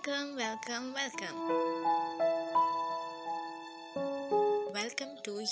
Welcome. Welcome to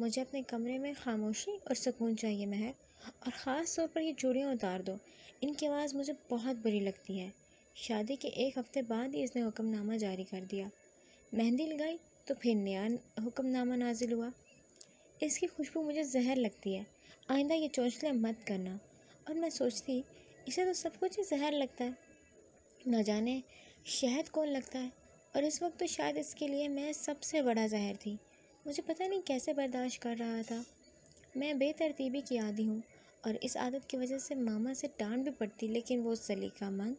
مجھے اپنے کمرے میں خاموشی اور سکون چاہیے مہر، اور خاص طور پر یہ چوڑیاں اتار دو، ان کی آواز مجھے بہت بری لگتی ہے۔ شادی کے 1 ہفتے بعد ہی اس نے حکم نامہ جاری کر دیا۔ مہندی لگائی تو پھر نیا حکم نامہ نازل ہوا۔ اس کی خوشبو مجھے زہر لگتی ہے، آئندہ یہ چونچلے مت کرنا۔ اور میں سوچتی، اسے تو سب کچھ ہی زہر لگتا ہے، نہ جانے شہد کون لگتا ہے، اور اس وقت تو شاید اس کے لیے میں سب سے بڑا زہر تھی۔ مجھے پتہ نہیں کیسے برداشت کر رہا تھا۔ میں بے ترتیبی کی عادی ہوں، اور اس عادت کی وجہ سے ماما سے ڈانٹ بھی پڑتی، لیکن وہ سلیقہ مند۔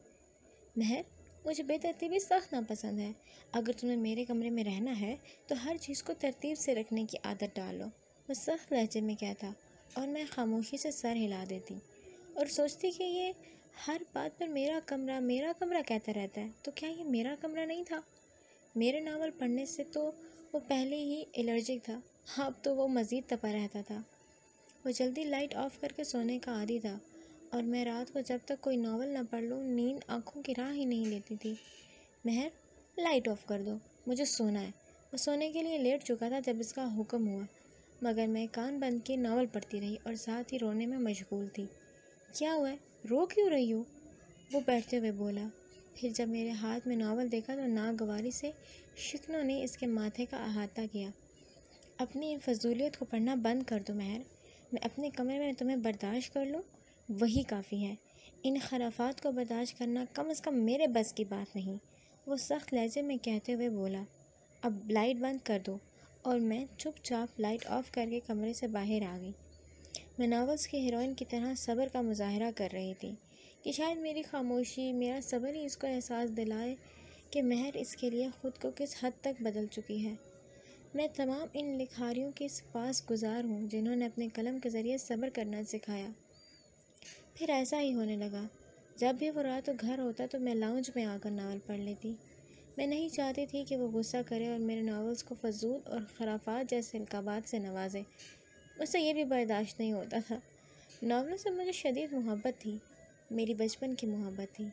مہر، مجھے بے ترتیبی سخت ناپسند ہے۔ اگر تمہیں میرے کمرے میں رہنا ہے تو ہر چیز کو ترتیب سے رکھنے کی عادت ڈالو، وہ سخت لہجے میں کہتا، اور میں خاموشی سے سر ہلا دیتی اور سوچتی کہ یہ ہر بات پر میرا کمرہ کہتا رہتا ہے، تو کیا یہ میرا کمرہ نہیں تھا؟ میرے ناول پڑھنے سے تو وہ پہلے ہی الرجک تھا، اب تو وہ مزید تپا رہتا تھا۔ وہ جلدی لائٹ آف کر کے سونے کا عادی تھا، اور میں رات کو جب تک کوئی ناول نہ پڑھ لوں نیند آنکھوں کی راہ ہی نہیں لیتی تھی۔ مہر، لائٹ آف کر دو، مجھے سونا ہے۔ وہ سونے کے لیے لیٹ چکا تھا جب اس کا حکم ہوا، مگر میں کان بند کے ناول پڑھتی رہی اور ساتھ ہی رونے میں مشغول تھی۔ کیا ہوا ہے؟ رو کیوں رہی ہو؟ وہ بیٹھتے ہوئے بولا۔ پھر جب میرے ہاتھ میں ناول دیکھا تو ناگواری سے شکنوں نے اس کے ماتھے کا احاطہ کیا۔ اپنی فضولیت کو پڑھنا بند کر دو مہر، میں اپنے کمرے میں تمہیں برداشت کر لوں وہی کافی ہے، ان خرافات کو برداشت کرنا کم از کم میرے بس کی بات نہیں، وہ سخت لہجے میں کہتے ہوئے بولا۔ اب لائٹ بند کر دو، اور میں چپ چاپ لائٹ آف کر کے کمرے سے باہر آ گئی۔ میں ناولز کی ہیروئن کی طرح صبر کا مظاہرہ کر رہی تھی کہ شاید میری خاموشی، میرا صبر ہی اس کو احساس دلائے کہ مہر اس کے لیے خود کو کس حد تک بدل چکی ہے۔ میں تمام ان لکھاریوں کے سپاس گزار ہوں جنہوں نے اپنے قلم کے ذریعے صبر کرنا سکھایا۔ پھر ایسا ہی ہونے لگا، جب بھی وہ رات کو گھر ہوتا تو میں لاؤنج میں آ کر ناول پڑھ لیتی۔ میں نہیں چاہتی تھی کہ وہ غصہ کرے اور میرے ناولز کو فضول اور خرافات جیسے القابات سے نوازے، اسے یہ بھی برداشت نہیں ہوتا تھا۔ ناولوں سے مجھے شدید محبت تھی، میری بچپن کی محبت تھی،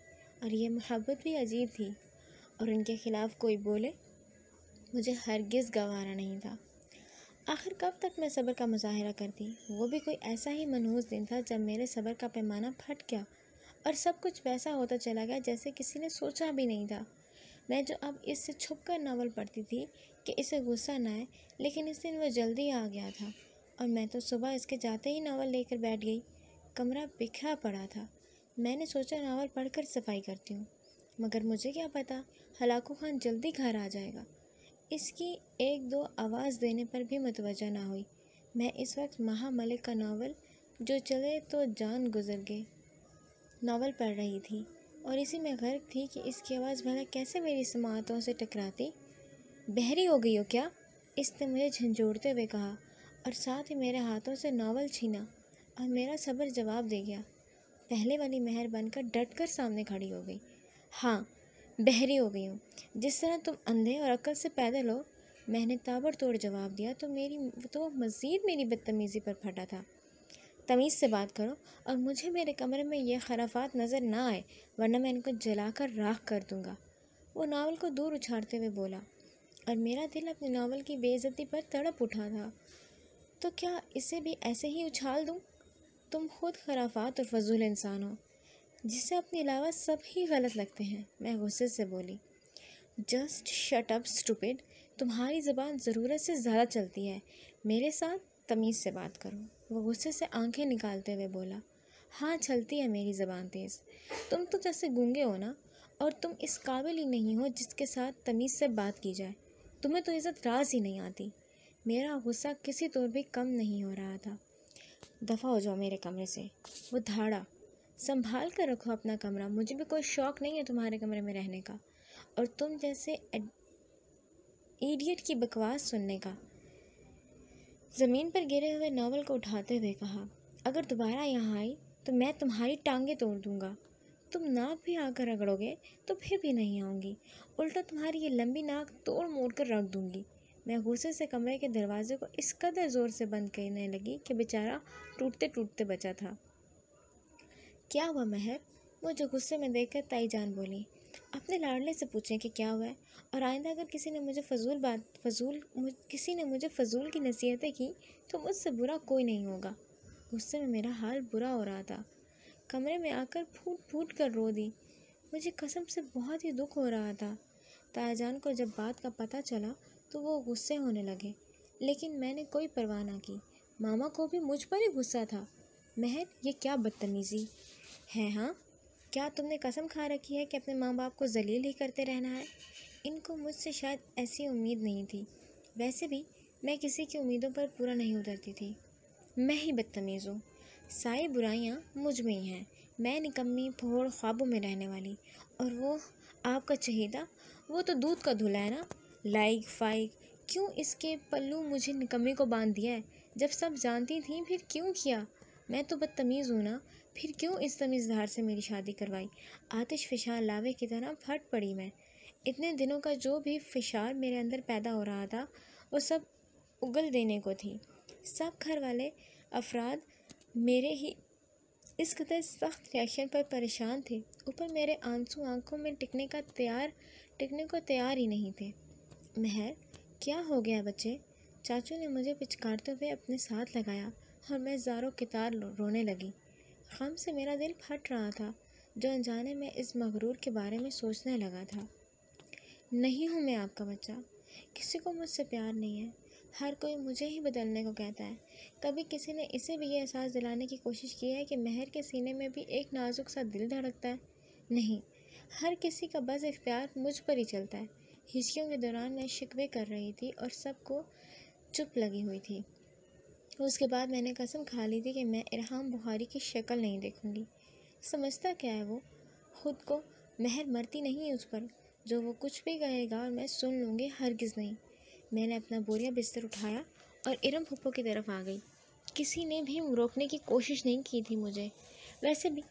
اور یہ محبت بھی عجیب تھی، اور ان کے خلاف کوئی بولے مجھے ہرگز گوارا نہیں تھا۔ آخر کب تک میں صبر کا مظاہرہ کرتی؟ وہ بھی کوئی ایسا ہی منحوس دن تھا جب میرے صبر کا پیمانہ پھٹ گیا اور سب کچھ ویسا ہوتا چلا گیا جیسے کسی نے سوچا بھی نہیں تھا۔ میں جو اب اس سے چھپ کر ناول پڑھتی تھی کہ اسے غصہ نہ آئے، لیکن اس دن وہ جلدی آ گیا تھا، اور میں تو صبح اس کے جاتے ہی ناول لے کر بیٹھ گئی۔ کمرہ بکھرا پڑا تھا، میں نے سوچا ناول پڑھ کر صفائی کرتی ہوں، مگر مجھے کیا پتا ہلاکو خان جلدی گھر آ جائے گا۔ اس کی 1-2 آواز دینے پر بھی متوجہ نہ ہوئی۔ میں اس وقت مہا ملک کا ناول جو چلے تو جان گزر گئے ناول پڑھ رہی تھی، اور اسی میں غرق تھی کہ اس کی آواز بھلا کیسے میری سماعتوں سے ٹکراتی۔ بحری ہو گئی ہو کیا؟ اس نے مجھے جھنجھوڑتے ہوئے کہا، اور ساتھ ہی میرے ہاتھوں سے ناول چھینا، اور میرا صبر جواب دے گیا۔ پہلے والی مہر بن کر ڈٹ کر سامنے کھڑی ہو گئی۔ ہاں، بحری ہو گئی ہوں، جس طرح تم اندھے اور عقل سے پیدل ہو، میں نے تابڑ توڑ جواب دیا تو وہ مزید میری بدتمیزی پر پھٹا تھا۔ تمیز سے بات کرو، اور مجھے میرے کمرے میں یہ خرافات نظر نہ آئے، ورنہ میں ان کو جلا کر راکھ کر دوں گا، وہ ناول کو دور اچھالتے ہوئے بولا، اور میرا دل اپنے ناول کی بے عزتی پر تڑپ اٹھا تھا۔ تو کیا اسے بھی ایسے ہی اچھال دوں؟ تم خود خرافات اور فضول انسان ہو، جسے اپنے علاوہ سب ہی غلط لگتے ہیں، میں غصے سے بولی۔ جسٹ شٹ اپ اسٹوپڈ، تمہاری زبان ضرورت سے زیادہ چلتی ہے، میرے ساتھ تمیز سے بات کرو، وہ غصے سے آنکھیں نکالتے ہوئے بولا۔ ہاں، چلتی ہے میری زبان تیز، تم تو جیسے گونگے ہو نا، اور تم اس قابل ہی نہیں ہو جس کے ساتھ تمیز سے بات کی جائے، تمہیں تو عزت راز ہی نہیں آتی۔ میرا غصہ کسی طور بھی کم نہیں ہو رہا تھا۔ دفع ہو جاؤ میرے کمرے سے، وہ دھاڑا۔ سنبھال کر رکھو اپنا کمرہ، مجھے بھی کوئی شوق نہیں ہے تمہارے کمرے میں رہنے کا، اور تم جیسے ایڈیٹ کی بکواس سننے کا۔ زمین پر گرے ہوئے ناول کو اٹھاتے ہوئے کہا، اگر دوبارہ یہاں آئی تو میں تمہاری ٹانگیں توڑ دوں گا۔ تم ناک بھی آ کر رگڑو گے تو پھر بھی نہیں آؤں گی، الٹا تمہاری یہ لمبی ناک توڑ موڑ کر رکھ دوں گی۔ میں غصے سے کمرے کے دروازے کو اس قدر زور سے بند کرنے لگی کہ بیچارہ ٹوٹتے ٹوٹتے بچا تھا۔ کیا ہوا مہر؟ مجھے غصے میں دیکھ کر تائی جان بولی۔ اپنے لاڈلے سے پوچھیں کہ کیا ہوا ہے، اور آئندہ اگر کسی نے مجھے فضول کی نصیحتیں کی تو مجھ سے برا کوئی نہیں ہوگا۔ غصے میں میرا حال برا ہو رہا تھا، کمرے میں آ کر پھوٹ پھوٹ کر رو دی۔ مجھے قسم سے بہت ہی دکھ ہو رہا تھا۔ تایا جان کو جب بات کا پتہ چلا تو وہ غصے ہونے لگے، لیکن میں نے کوئی پرواہ نہ کی۔ ماما کو بھی مجھ پر ہی غصہ تھا۔ مہر، یہ کیا بدتمیزی ہے؟ ہاں، کیا تم نے قسم کھا رکھی ہے کہ اپنے ماں باپ کو ذلیل ہی کرتے رہنا ہے؟ ان کو مجھ سے شاید ایسی امید نہیں تھی۔ ویسے بھی میں کسی کی امیدوں پر پورا نہیں اترتی تھی۔ میں ہی بدتمیز ہوں، ساری برائیاں مجھ میں ہی ہیں۔ میں نکمی پھوڑ خوابوں میں رہنے والی، اور وہ آپ کا چہیتا، وہ تو دودھ کا دھلا ہے نا۔ لائق فائق، کیوں اس کے پلو مجھے نکمی کو باندھ دیا ہے؟ جب سب جانتی تھیں پھر کیوں کیا؟ میں تو بدتمیز ہوں نا، پھر کیوں اس تمیزدار سے میری شادی کروائی؟ آتش فشاں لاوے کی طرح پھٹ پڑی میں۔ اتنے دنوں کا جو بھی فشار میرے اندر پیدا ہو رہا تھا وہ سب اگل دینے کو تھی۔ سب گھر والے افراد میرے ہی اس قدر سخت ریاکشن پر پریشان تھے، اوپر میرے آنسو آنکھوں میں ٹکنے کو تیار ہی نہیں تھے۔ مہر، کیا ہو گیا بچے؟ چاچو نے مجھے پچکارتے ہوئے اپنے ساتھ لگایا اور میں زاروں کتار رونے لگی۔ غم سے میرا دل پھٹ رہا تھا، جو انجانے میں اس مغرور کے بارے میں سوچنے لگا تھا۔ نہیں ہوں میں آپ کا بچہ، کسی کو مجھ سے پیار نہیں ہے، ہر کوئی مجھے ہی بدلنے کو کہتا ہے۔ کبھی کسی نے اسے بھی یہ احساس دلانے کی کوشش کی ہے کہ مہر کے سینے میں بھی ایک نازک سا دل دھڑکتا ہے؟ نہیں، ہر کسی کا بس اختیار مجھ پر ہی چلتا ہے۔ ہچکیوں کے دوران میں شکوے کر رہی تھی اور سب کو چپ لگی ہوئی تھی۔ اس کے بعد میں نے قسم کھا لی تھی کہ میں ارحام بخاری کی شکل نہیں دیکھوں گی۔ سمجھتا کیا ہے وہ خود کو؟ مہر مرتی نہیں اس پر، جو وہ کچھ بھی کہے گا اور میں سن لوں گی، ہرگز نہیں۔ میں نے اپنا بوریا بستر اٹھایا اور ارم پھپھو کی طرف آ گئی۔ کسی نے بھی روکنے کی کوشش نہیں کی تھی مجھے، ویسے بھی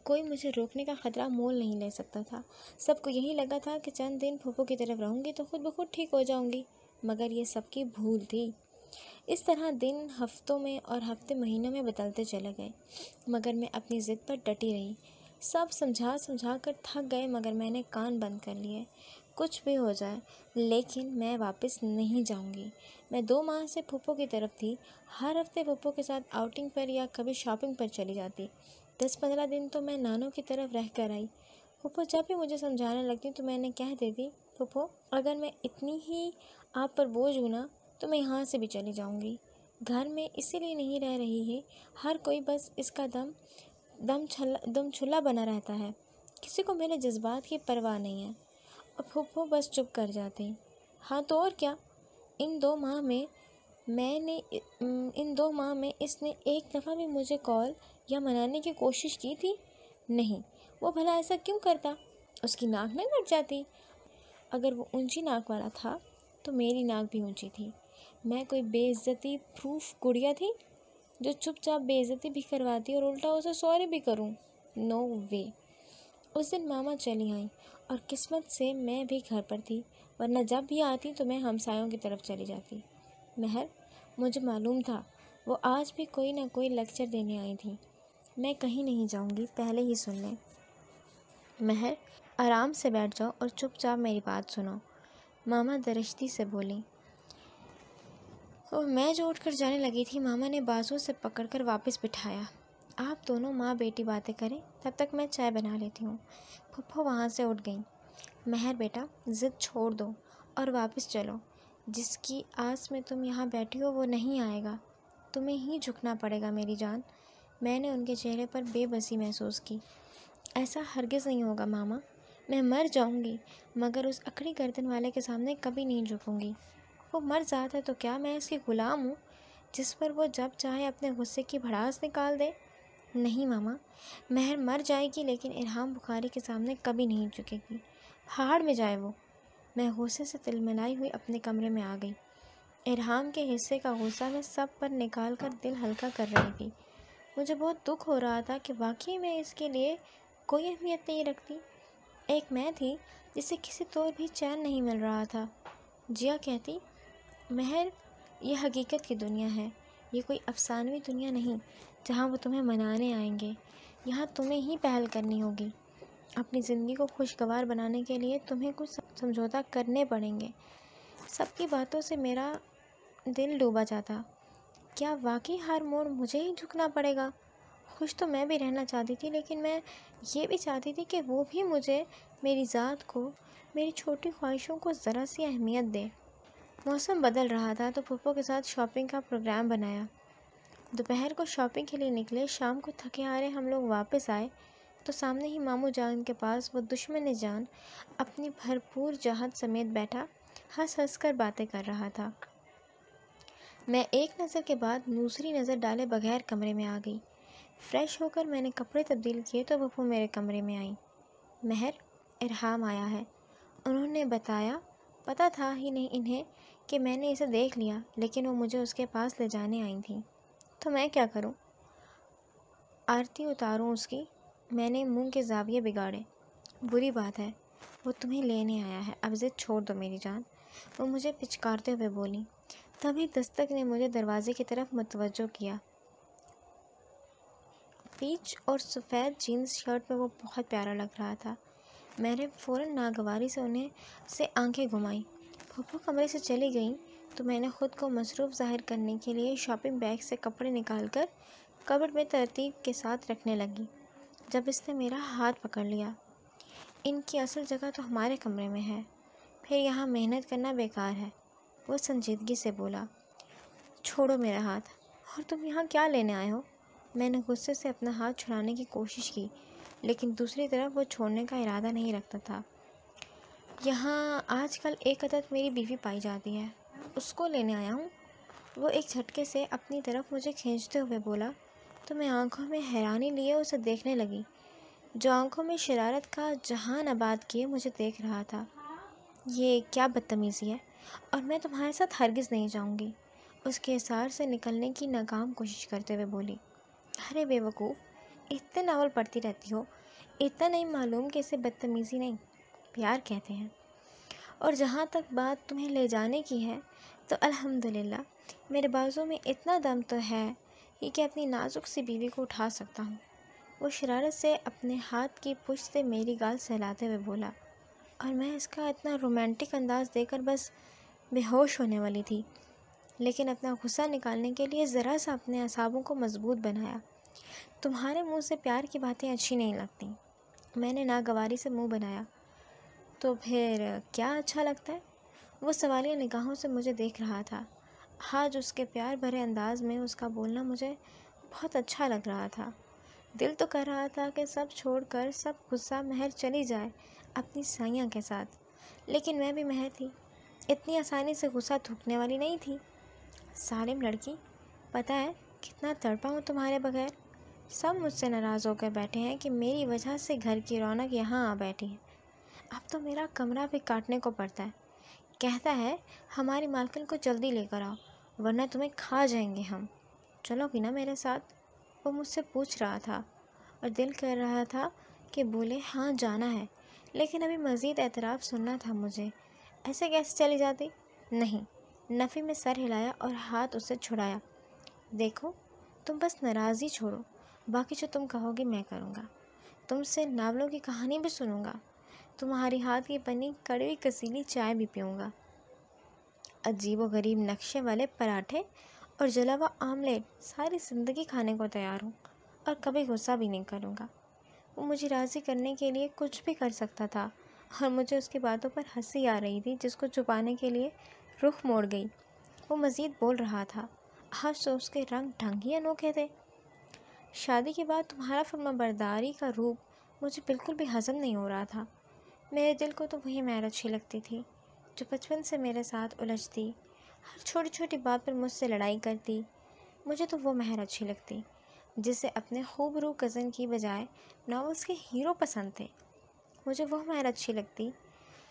کوئی مجھے روکنے کا خطرہ مول نہیں لے سکتا تھا۔ سب کو یہی لگا تھا کہ چند دن پھپھو کی طرف رہوں گی تو خود بخود ٹھیک ہو جاؤں گی، مگر یہ سب کی بھول تھی۔ اس طرح دن ہفتوں میں اور ہفتے مہینوں میں بدلتے چلے گئے، مگر میں اپنی ضد پر ڈٹی رہی۔ سب سمجھا کر تھک گئے، مگر میں نے کان بند کر لیے۔ کچھ بھی ہو جائے لیکن میں واپس نہیں جاؤں گی۔ میں 2 ماہ سے پھپھو کی طرف تھی، ہر ہفتے پھپھو کے ساتھ آؤٹنگ پر یا کبھی شاپنگ پر چلی جاتی۔ 10-15 دن تو میں نانوں کی طرف رہ کر آئی۔ پھپھو جب بھی مجھے سمجھانے لگتی تو میں نے کہہ دیتی، پھپھو اگر میں اتنی ہی آپ پر بوجھ ہوں نا تو میں یہاں سے بھی چلی جاؤں گی۔ گھر میں اسی لیے نہیں رہ رہی ہے، ہر کوئی بس اس کا دم چھلا بنا رہتا ہے، کسی کو میرے جذبات کی پرواہ نہیں ہے۔ اور پھپھو بس چپ کر جاتی۔ ہاں تو اور کیا؟ ان 2 ماہ میں اس نے ایک دفعہ بھی مجھے کال یا منانے کی کوشش کی تھی؟ نہیں۔ وہ بھلا ایسا کیوں کرتا؟ اس کی ناک نہ کٹ جاتی؟ اگر وہ اونچی ناک والا تھا تو میری ناک بھی اونچی تھی۔ میں کوئی بے عزتی پروف گڑیا تھی جو چپ چاپ بے عزتی بھی کرواتی اور الٹا اسے سوری بھی کروں؟ نو وے۔ اس دن ماما چلی آئیں اور قسمت سے میں بھی گھر پر تھی، ورنہ جب بھی آتی تو میں ہمسایوں کی طرف چلی جاتی۔ مہر، مجھے معلوم تھا وہ آج بھی کوئی نہ کوئی لیکچر دینے آئی تھی۔ میں کہیں نہیں جاؤں گی، پہلے ہی سن لیں۔ مہر، آرام سے بیٹھ جاؤ اور چپ چاپ میری بات سنو، ماما درشتی سے بولیں۔ اور میں جو اٹھ کر جانے لگی تھی، ماما نے بازو سے پکڑ کر واپس بٹھایا۔ آپ دونوں ماں بیٹی باتیں کریں، تب تک میں چائے بنا لیتی ہوں۔ پھپھو وہاں سے اٹھ گئیں۔ مہر بیٹا، ضد چھوڑ دو اور واپس چلو۔ جس کی آس میں تم یہاں بیٹھی ہو وہ نہیں آئے گا، تمہیں ہی جھکنا پڑے گا میری جان۔ میں نے ان کے چہرے پر بے بسی محسوس کی۔ ایسا ہرگز نہیں ہوگا ماما، میں مر جاؤں گی مگر اس اکڑی گردن والے کے سامنے کبھی نہیں جھکوں گی۔ وہ مر ذات ہے تو کیا میں اس کی غلام ہوں جس پر وہ جب چاہے اپنے غصے کی بھڑاس نکال دے؟ نہیں ماما، مہر مر جائے گی لیکن ارحام بخاری کے سامنے کبھی نہیں جھکے گی، پہاڑ میں جائے وہ۔ میں غصے سے تلملائی ہوئی اپنے کمرے میں آ گئی۔ ارحام کے حصے کا غصہ میں سب پر نکال کر دل ہلکا کر رہی تھی۔ مجھے بہت دکھ ہو رہا تھا کہ واقعی میں اس کے لیے کوئی اہمیت نہیں رکھتی۔ ایک میں تھی جسے کسی طور بھی چین نہیں مل رہا تھا۔ جیا کہتی، مہر یہ حقیقت کی دنیا ہے، یہ کوئی افسانوی دنیا نہیں جہاں وہ تمہیں منانے آئیں گے، یہاں تمہیں ہی پہل کرنی ہوگی۔ اپنی زندگی کو خوشگوار بنانے کے لیے تمہیں کچھ سمجھوتا کرنے پڑیں گے۔ سب کی باتوں سے میرا دل ڈوبا جاتا۔ کیا واقعی ہر موڑ مجھے ہی جھکنا پڑے گا؟ خوش تو میں بھی رہنا چاہتی تھی، لیکن میں یہ بھی چاہتی تھی کہ وہ بھی مجھے، میری ذات کو، میری چھوٹی خواہشوں کو ذرا سی اہمیت دے۔ موسم بدل رہا تھا تو پھپھو کے ساتھ شاپنگ کا پروگرام بنایا۔ دوپہر کو شاپنگ کے لیے نکلے، شام کو تھکے ہارے ہم لوگ واپس آئے تو سامنے ہی ماموں جان کے پاس وہ دشمن جان اپنی بھرپور جہت سمیت بیٹھا ہنس ہنس کر باتیں کر رہا تھا۔ میں ایک نظر کے بعد دوسری نظر ڈالے بغیر کمرے میں آ گئی۔ فریش ہو کر میں نے کپڑے تبدیل کیے تو پھپھو میرے کمرے میں آئیں۔ مہر، ارحام آیا ہے، انہوں نے بتایا۔ پتہ تھا ہی نہیں انہیں کہ میں نے اسے دیکھ لیا، لیکن وہ مجھے اس کے پاس لے جانے آئی تھیں۔ تو میں کیا کروں؟ آرتی اتاروں اس کی؟ میں نے منہ کے زاویے بگاڑے۔ بری بات ہے، وہ تمہیں لینے آیا ہے، اب ضد چھوڑ دو میری جان، وہ مجھے پچکارتے ہوئے بولی۔ تبھی دستک نے مجھے دروازے کی طرف متوجہ کیا۔ پیچ اور سفید جینز شرٹ میں وہ بہت پیارا لگ رہا تھا۔ میں نے فوراً ناگواری سے آنکھیں گھمائیں۔ پھپھو کمرے سے چلی گئیں تو میں نے خود کو مصروف ظاہر کرنے کے لیے شاپنگ بیگ سے کپڑے نکال کر کبرڈ میں ترتیب کے ساتھ رکھنے لگی۔ جب اس نے میرا ہاتھ پکڑ لیا۔ ان کی اصل جگہ تو ہمارے کمرے میں ہے، پھر یہاں محنت کرنا بیکار ہے، وہ سنجیدگی سے بولا۔ چھوڑو میرا ہاتھ، اور تم یہاں کیا لینے آئے ہو؟ میں نے غصے سے اپنا ہاتھ چھڑانے کی کوشش کی، لیکن دوسری طرف وہ چھوڑنے کا ارادہ نہیں رکھتا تھا۔ یہاں آج کل ایک عدد میری بیوی پائی جاتی ہے، اس کو لینے آیا ہوں، وہ ایک جھٹکے سے اپنی طرف مجھے کھینچتے ہوئے بولا تو میں آنکھوں میں حیرانی لیے اسے دیکھنے لگی، جو آنکھوں میں شرارت کا جہان آباد کیے مجھے دیکھ رہا تھا۔ یہ کیا بدتمیزی ہے، اور میں تمہارے ساتھ ہرگز نہیں جاؤں گی، اس کے اثار سے نکلنے کی ناکام کوشش کرتے ہوئے بولی۔ ارے بے وقوف، اتنے ناول پڑھتی رہتی ہو، اتنا نہیں معلوم کہ اسے بدتمیزی نہیں، پیار کہتے ہیں۔ اور جہاں تک بات تمہیں لے جانے کی ہے تو الحمدللہ میرے بازو میں اتنا دم تو ہے ہی کہ اپنی نازک سی بیوی کو اٹھا سکتا ہوں، وہ شرارت سے اپنے ہاتھ کی پشت سے میری گال سہلاتے ہوئے بولا، اور میں اس کا اتنا رومانٹک انداز دے کر بس بے ہوش ہونے والی تھی، لیکن اپنا غصہ نکالنے کے لیے ذرا سا اپنے اعصابوں کو مضبوط بنایا۔ تمہارے منہ سے پیار کی باتیں اچھی نہیں لگتی، میں نے ناگواری سے منہ بنایا۔ تو پھر کیا اچھا لگتا ہے؟ وہ سوالیہ نگاہوں سے مجھے دیکھ رہا تھا۔ آج اس کے پیار بھرے انداز میں اس کا بولنا مجھے بہت اچھا لگ رہا تھا۔ دل تو کر رہا تھا کہ سب چھوڑ کر سب غصہ مہر چلی جائے اپنی سائیاں کے ساتھ، لیکن میں بھی مہر تھی، اتنی آسانی سے غصہ تھوکنے والی نہیں تھی۔ ظالم لڑکی، پتہ ہے کتنا تڑپا ہوں تمہارے بغیر، سب مجھ سے ناراض ہو کر بیٹھے ہیں کہ میری وجہ سے گھر کی رونق یہاں آ بیٹھی ہے، اب تو میرا کمرہ بھی کاٹنے کو پڑتا ہے، کہتا ہے ہماری مالکن کو جلدی لے کر آؤ ورنہ تمہیں کھا جائیں گے ہم، چلو گی نا میرے ساتھ؟ وہ مجھ سے پوچھ رہا تھا اور دل کر رہا تھا کہ بولے ہاں جانا ہے، لیکن ابھی مزید اعتراف سننا تھا مجھے۔ ایسے کیسے چلی جاتی؟ نہیں، نفی میں سر ہلایا اور ہاتھ اس سے چھڑایا۔ دیکھو تم بس ناراضی چھوڑو، باقی جو تم کہو گی میں کروں گا، تم سے ناولوں کی کہانی بھی سنوں گا، تمہاری ہاتھ کی بنی کڑوی کسیلی چائے بھی پیوں گا، عجیب و غریب نقشے والے پراٹھے اور جلا ہوا آملیٹ ساری زندگی کھانے کو تیار ہوں، اور کبھی غصہ بھی نہیں کروں گا۔ وہ مجھے راضی کرنے کے لیے کچھ بھی کر سکتا تھا، اور مجھے اس کی باتوں پر ہنسی آ رہی تھی جس کو چھپانے کے لیے رخ موڑ گئی۔ وہ مزید بول رہا تھا، آج تو اس کے رنگ ڈھنگ ہی انوکھے تھے۔ شادی کے بعد تمہارا فرما برداری کا روپ مجھے بالکل بھی ہضم نہیں ہو رہا تھا۔ میرے دل کو تو وہی مہر اچھی لگتی تھی جو بچپن سے میرے ساتھ الجھتی، ہر چھوٹی چھوٹی بات پر مجھ سے لڑائی کرتی، مجھے تو وہ مہر اچھی لگتی جسے اپنے خوبرو کزن کی بجائے ناولس کے ہیرو پسند تھے، مجھے وہ مہر اچھی لگتی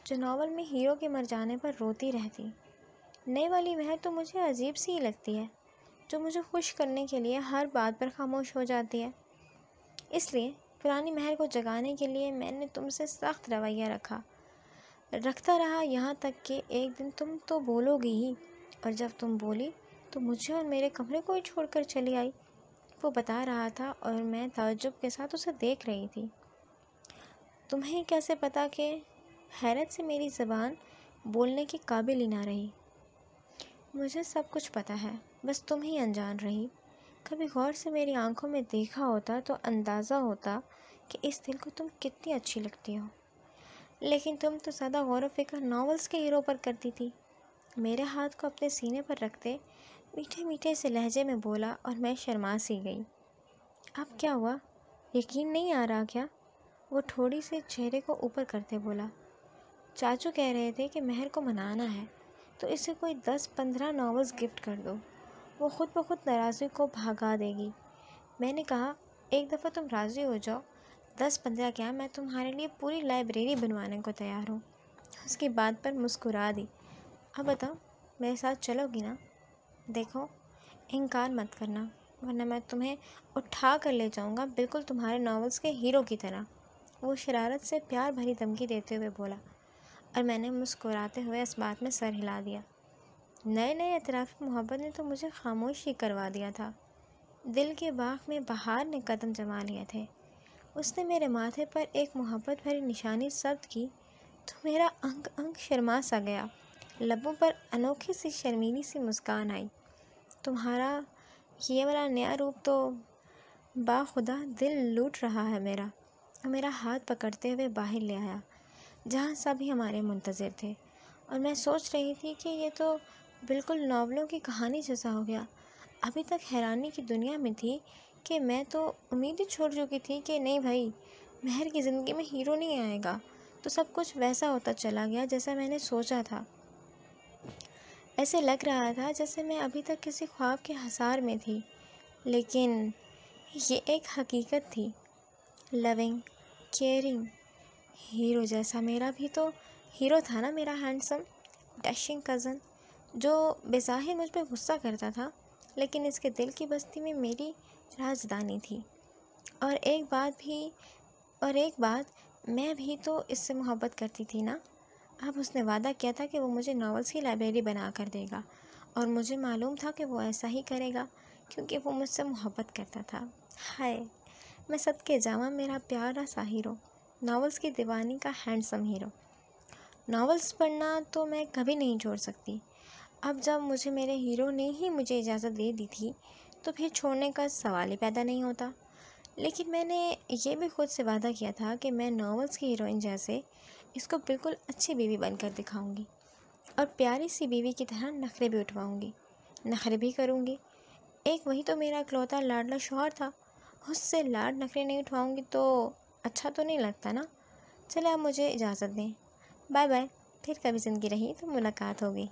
جو ناول میں ہیرو کے مر جانے پر روتی رہتی۔ نئی والی مہر تو مجھے عجیب سی ہی لگتی ہے، جو مجھے خوش کرنے کے لیے ہر بات پر خاموش ہو جاتی ہے۔ اس لیے پرانی مہر کو جگانے کے لیے میں نے تم سے سخت رویہ رکھتا رہا، یہاں تک کہ ایک دن تم تو بولو گی ہی، اور جب تم بولی تو مجھے اور میرے کمرے کو ہی چھوڑ کر چلی آئی، وہ بتا رہا تھا اور میں تعجب کے ساتھ اسے دیکھ رہی تھی۔ تمہیں کیسے پتا کہ؟ حیرت سے میری زبان بولنے کے قابل ہی نہ رہی۔ مجھے سب کچھ پتا ہے، بس تم ہی انجان رہی۔ کبھی غور سے میری آنکھوں میں دیکھا ہوتا تو اندازہ ہوتا کہ اس دل کو تم کتنی اچھی لگتی ہو، لیکن تم تو زیادہ غور و فکر ناولز کے ہیرو پر کرتی تھی۔ میرے ہاتھ کو اپنے سینے پر رکھتے میٹھے میٹھے سے لہجے میں بولا اور میں شرما سی گئی۔ اب کیا ہوا؟ یقین نہیں آ رہا کیا؟ وہ تھوڑی سے چہرے کو اوپر کرتے بولا۔ چاچو کہہ رہے تھے کہ مہر کو منانا ہے تو اسے کوئی 10-15 ناولز گفٹ کر دو، وہ خود بخود ناراضی کو بھگا دے گی۔ میں نے کہا ایک دفعہ تم راضی ہو جاؤ، 10-15 کیا، میں تمہارے لیے پوری لائبریری بنوانے کو تیار ہوں۔ اس کی بات پر مسکرا دی۔ اب بتاؤ میرے ساتھ چلو گی نا؟ دیکھو انکار مت کرنا ورنہ میں تمہیں اٹھا کر لے جاؤں گا، بالکل تمہارے ناولز کے ہیرو کی طرح، وہ شرارت سے پیار بھری دھمکی دیتے ہوئے بولا، اور میں نے مسکراتے ہوئے اس بات میں سر ہلا دیا۔ نئے اعترافی محبت نے تو مجھے خاموش ہی کروا دیا تھا۔ دل کے باغ میں بہار نے قدم جما لیے تھے۔ اس نے میرے ماتھے پر ایک محبت بھری نشانی ثبت کی تو میرا انگ انگ شرما سا گیا، لبوں پر انوکھی سی شرمیلی سی مسکان آئی۔ تمہارا یہ والا نیا روپ تو باخدا دل لوٹ رہا ہے میرا۔ میرا ہاتھ پکڑتے ہوئے باہر لے آیا جہاں سبھی ہمارے منتظر تھے، اور میں سوچ رہی تھی کہ یہ تو بالکل ناولوں کی کہانی جیسا ہو گیا۔ ابھی تک حیرانی کی دنیا میں تھی کہ میں تو امید ہی چھوڑ چکی تھی کہ نہیں بھائی، مہر کی زندگی میں ہیرو نہیں آئے گا، تو سب کچھ ویسا ہوتا چلا گیا جیسا میں نے سوچا تھا۔ ایسے لگ رہا تھا جیسے میں ابھی تک کسی خواب کے حصار میں تھی، لیکن یہ ایک حقیقت تھی، لونگ، کیئرنگ ہیرو جیسا۔ میرا بھی تو ہیرو تھا نا، میرا ہینڈسم ڈیشنگ کزن، جو بظاہر مجھ پہ غصہ کرتا تھا لیکن اس کے دل کی بستی میں میری رازدانی تھی۔ اور ایک بات میں بھی تو اس سے محبت کرتی تھی نا۔ اب اس نے وعدہ کیا تھا کہ وہ مجھے ناولز کی لائبریری بنا کر دے گا، اور مجھے معلوم تھا کہ وہ ایسا ہی کرے گا کیونکہ وہ مجھ سے محبت کرتا تھا۔ ہائے میں صدقے جاواں میرا پیارا سا ہیرو، ناولز کی دیوانی کا ہینڈسم ہیرو۔ ناولز پڑھنا تو میں کبھی نہیں چھوڑ سکتی۔ اب جب مجھے میرے ہیرو نے ہی مجھے اجازت دے دی تھی تو پھر چھوڑنے کا سوال ہی پیدا نہیں ہوتا۔ لیکن میں نے یہ بھی خود سے وعدہ کیا تھا کہ میں ناولز کی ہیروئن جیسے اس کو بالکل اچھی بیوی بن کر دکھاؤں گی، اور پیاری سی بیوی کی طرح نخرے بھی اٹھواؤں گی، نخرے بھی کروں گی۔ ایک وہی تو میرا اکلوتا لاڈلا شوہر تھا، اس سے لاڈ نخرے نہیں اٹھواؤں گی تو اچھا تو نہیں لگتا نا۔ چلے اب مجھے اجازت دیں، بائے بائے، پھر کبھی زندگی رہی تو ملاقات ہوگی۔